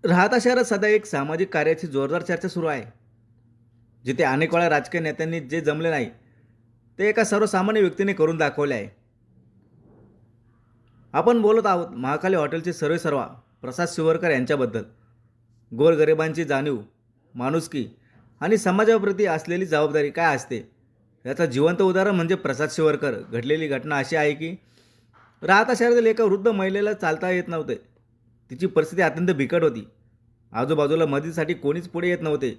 राहता शहरात सध्या एक सामाजिक कार्याची जोरदार चर्चा सुरू आहे. जिथे अनेक वेळा राजकीय नेत्यांनी जे जमले नाही ते एका सर्वसामान्य व्यक्तीने करून दाखवले आहे. आपण बोलत आहोत महाकाली हॉटेलचे सर्वेसर्वा प्रसाद शिवरकर यांच्याबद्दल. गोरगरिबांची जाणीव, माणुसकी आणि समाजाप्रती असलेली जबाबदारी काय असते याचं जिवंत उदाहरण म्हणजे प्रसाद शिवरकर. घडलेली घटना अशी आहे की राहता शहरातील एका वृद्ध महिलेला चालता येत नव्हते. तिची परिस्थिती अत्यंत बिकट होती. आजूबाजूला मदतीसाठी कोणीच पुढे येत नव्हते.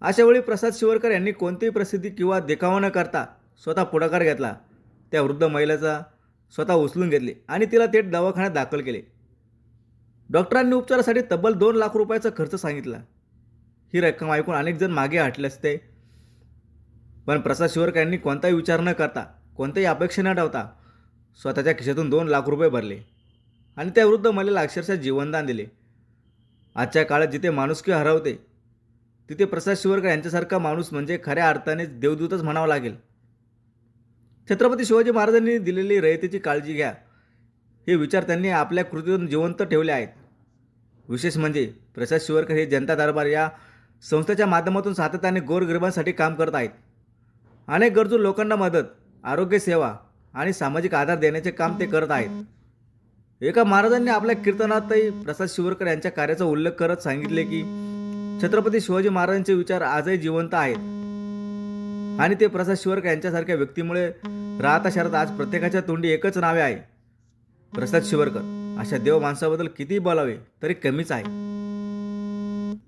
अशावेळी प्रसाद शिवरकर यांनी कोणतीही प्रसिद्धी किंवा देखावा न करता स्वतः पुढाकार घेतला. त्या वृद्ध महिलेचा स्वतः उचलून घेतले आणि तिला थेट दवाखान्यात दाखल केले. डॉक्टरांनी उपचारासाठी तब्बल 2 लाख रुपयाचा खर्च सांगितला. ही रक्कम ऐकून अनेक जण मागे हटले असते, पण प्रसाद शिवरकर यांनी कोणताही विचार न करता, कोणत्याही अपेक्षा न ठेवता स्वतःच्या खिशातून 2 लाख रुपये भरले आणि त्या वृद्ध महिलेला अक्षरशः जीवनदान दिले. आजच्या काळात जिथे माणुसकी हरवते तिथे प्रसाद शिवरकर यांच्यासारखा माणूस म्हणजे खऱ्या अर्थाने देवदूतच म्हणावा लागेल. छत्रपती शिवाजी महाराजांनी दिलेली रयतेची काळजी घ्या हे विचार त्यांनी आपल्या कृतीतून जिवंत ठेवले आहेत. विशेष म्हणजे प्रसाद शिवरकर हे जनता दरबार या संस्थेच्या माध्यमातून सातत्याने गोरगरिबांसाठी काम करत आहेत. अनेक गरजू लोकांना मदत, आरोग्य सेवा आणि सामाजिक आधार देण्याचे काम ते करत आहेत. एका महाराजांनी आपल्या कीर्तनातही प्रसाद शिवरकर यांच्या कार्याचा उल्लेख करत सांगितले की छत्रपती शिवाजी महाराजांचे विचार आजही जिवंत आहेत आणि ते प्रसाद शिवरकर यांच्यासारख्या व्यक्तीमुळे राहता शहरात आज प्रत्येकाच्या तोंडी एकच नावे आहे, प्रसाद शिवरकर. अशा देव माणसाबद्दल किती बोलावे तरी कमीच आहे.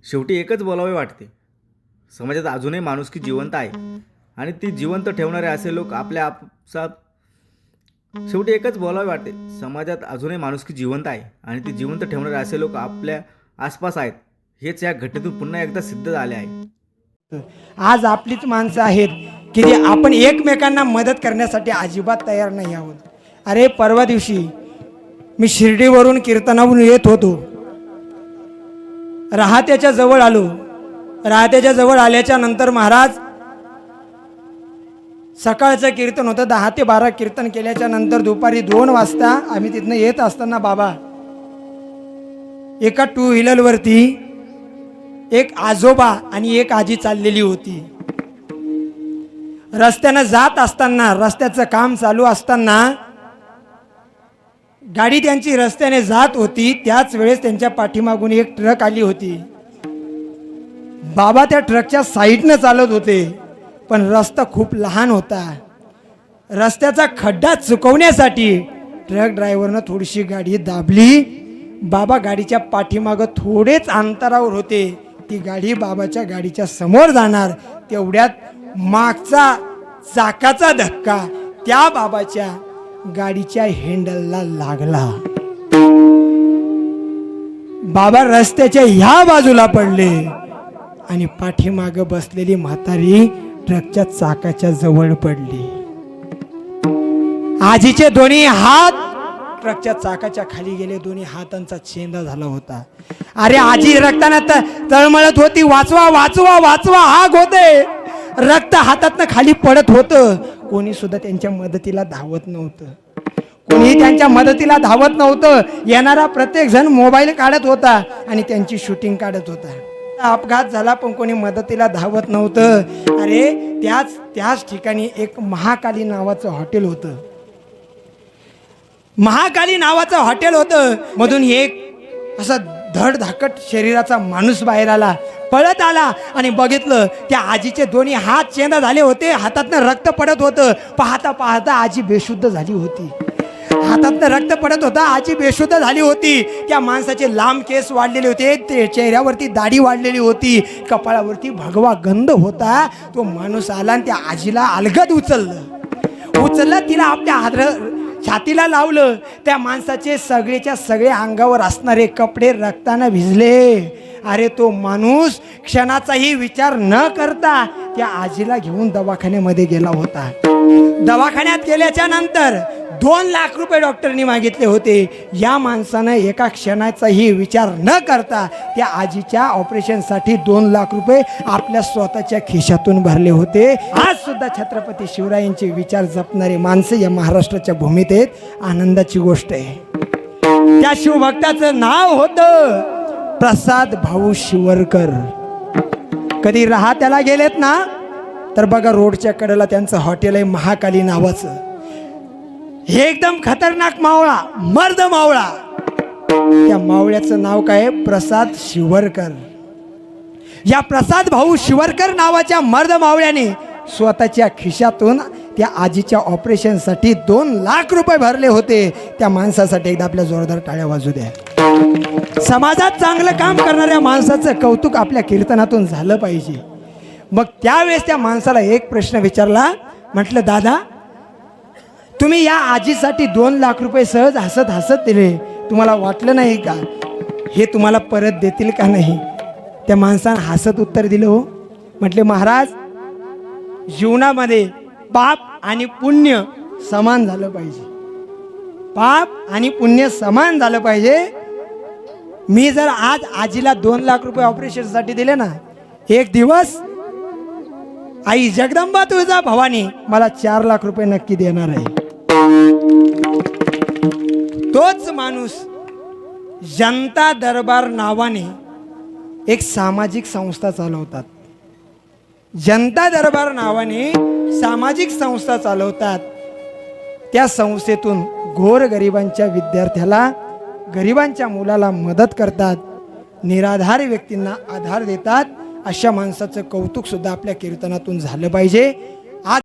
शेवटी एकच बोलावे वाटते, समाजात अजूनही माणुसकी जिवंत आहे आणि ती जिवंत ठेवणारे असे लोक आपल्या आपसात शेवटी एकच बोलावे वाटते, समाजात अजूनही माणुसकी जिवंत आहे आणि ती जिवंत ठेवणारे असे लोक आपल्या आसपास आहेत. हेच या घटनेतून पुन्हा एकदा सिद्ध झाले आहे. आज आपलीच माणसं आहेत की जे आपण एकमेकांना मदत करण्यासाठी अजिबात तयार नाही आहोत. अरे परवा दिवशी मी शिर्डीवरून कीर्तनावरून येत होतो. राहत्याच्या जवळ आलो. राहत्याच्या जवळ आल्याच्या नंतर महाराज सकाळचं कीर्तन होतं, 10 ते 12 कीर्तन केल्याच्या नंतर दुपारी 2 वाजता आम्ही तिथनं येत असताना बाबा एका 2 व्हीलरवरती एक आजोबा आणि एक आजी चाललेली होती. रस्त्यानं जात असताना, रस्त्याचं काम चालू असताना गाडी त्यांची रस्त्याने जात होती. त्याच वेळेस त्यांच्या पाठीमागून एक ट्रक आली होती. बाबा त्या ट्रकच्या साईडनं चालत होते, पण रस्ता खूप लहान होता. रस्त्याचा खड्डा चुकवण्यासाठी ट्रक ड्रायव्हरनं थोडीशी गाडी दाबली. बाबा गाडीच्या पाठीमागं थोडेच अंतरावर होते. ती गाडी बाबाच्या गाडीच्या समोर जाणार तेवढ्यात मागचा चाकाचा धक्का त्या बाबाच्या गाडीच्या हँडलला लागला. बाबा रस्त्याच्या ह्या बाजूला पडले आणि पाठीमागं बसलेली म्हातारी ट्रकच्या चाकाच्या जवळ पडली. आजीचे दोन्ही हात ट्रकच्या चाकाच्या खाली गेले. दोन्ही हातांचा चेंदा झाला होता. अरे आजी रक्ताना तळमळत होती, वाचवा वाचवा वाचवा हाक होते. रक्त हातातनं खाली पडत होतं. कोणी सुद्धा त्यांच्या मदतीला धावत नव्हतं. कोणी त्यांच्या मदतीला धावत नव्हतं. येणारा प्रत्येक जण मोबाईल काढत होता आणि त्यांची शूटिंग काढत होता. अपघात झाला पण कोणी मदतीला धावत नव्हतं. अरे त्याच ठिकाणी एक महाकाली नावाचं हॉटेल होतं. महाकाली नावाचं हॉटेल होतं. मधून एक असा धडधाकट शरीराचा माणूस बाहेर आला, पळत आला आणि बघितलं त्या आजीचे दोन्ही हात चेंदा झाले होते. हातातनं रक्त पडत होतं. पाहता पाहता आजी बेशुद्ध झाली होती. हातातनं रक्त पडत होता, आजी बेशुद्ध झाली होती. त्या माणसाचे लांब केस वाढलेले होते, ते चेहऱ्यावरती दाढी वाढलेली होती, कपाळावरती भगवा गंध होता. तो माणूस आला आणि त्या आजीला अलगद उचललं, तिला आपल्या छातीला लावलं. त्या माणसाचे सगळेच्या सगळे अंगावर असणारे कपडे रक्तानं भिजले. अरे तो माणूस क्षणाचाही विचार न करता त्या आजीला घेऊन दवाखान्यामध्ये गेला होता. दवाखान्यात गेल्याच्या नंतर 2 लाख रुपये डॉक्टरनी मागितले होते. या माणसानं एका क्षणाचाही विचार न करता त्या आजीच्या ऑपरेशनसाठी 2 लाख रुपये आपल्या स्वतःच्या खिशातून भरले होते. आज सुद्धा छत्रपती शिवरायांचे विचार जपणारे माणसं या महाराष्ट्राच्या भूमीत आहेत. आनंदाची गोष्ट आहे. त्या शिवभक्ताचं नाव होतं प्रसाद भाऊ शिवरकर. कधी राहत्याला गेलेत ना तर बघा, रोडच्या कडेला त्यांचं हॉटेल आहे महाकाली नावाचं. हे एकदम खतरनाक मावळा, मर्द मावळा. त्या मावळ्याचं नाव काय आहे? प्रसाद शिवरकर. या प्रसाद भाऊ शिवरकर नावाच्या मर्द मावळ्याने स्वतःच्या खिशातून त्या आजीच्या ऑपरेशनसाठी 2 लाख रुपये भरले होते. त्या माणसासाठी एकदा आपल्या जोरदार टाळ्या वाजू द्या. समाजात चांगलं काम करणाऱ्या माणसाचं कौतुक आपल्या कीर्तनातून झालं पाहिजे. मग त्यावेळेस त्या माणसाला एक प्रश्न विचारला. म्हटलं, दादा तुम्ही या आजीसाठी 2 लाख रुपये सहज हसत हसत दिले, तुम्हाला वाटलं नाही का हे तुम्हाला परत देतील का नाही? त्या माणसानं हसत उत्तर दिलं, हो. म्हटले, महाराज जीवनामध्ये पाप आणि पुण्य समान झालं पाहिजे. पाप आणि पुण्य समान झालं पाहिजे. मी जर आज आजीला 2 लाख रुपये ऑपरेशनसाठी दिले ना, एक दिवस आई जगदंबा तुळजा भवानी मला 4 लाख रुपये नक्की देणार आहे. तोच माणूस जनता दरबार नावाने एक सामाजिक संस्था चालवतात. जनता दरबार नावाने सामाजिक संस्था चालवतात. त्या संस्थेतून गोरगरिबांच्या विद्यार्थ्याला, गरिबांच्या मुलाला मदत करतात, निराधार व्यक्तींना आधार देतात. अशा माणसाचं कौतुक सुद्धा आपल्या कीर्तनातून झालं पाहिजे.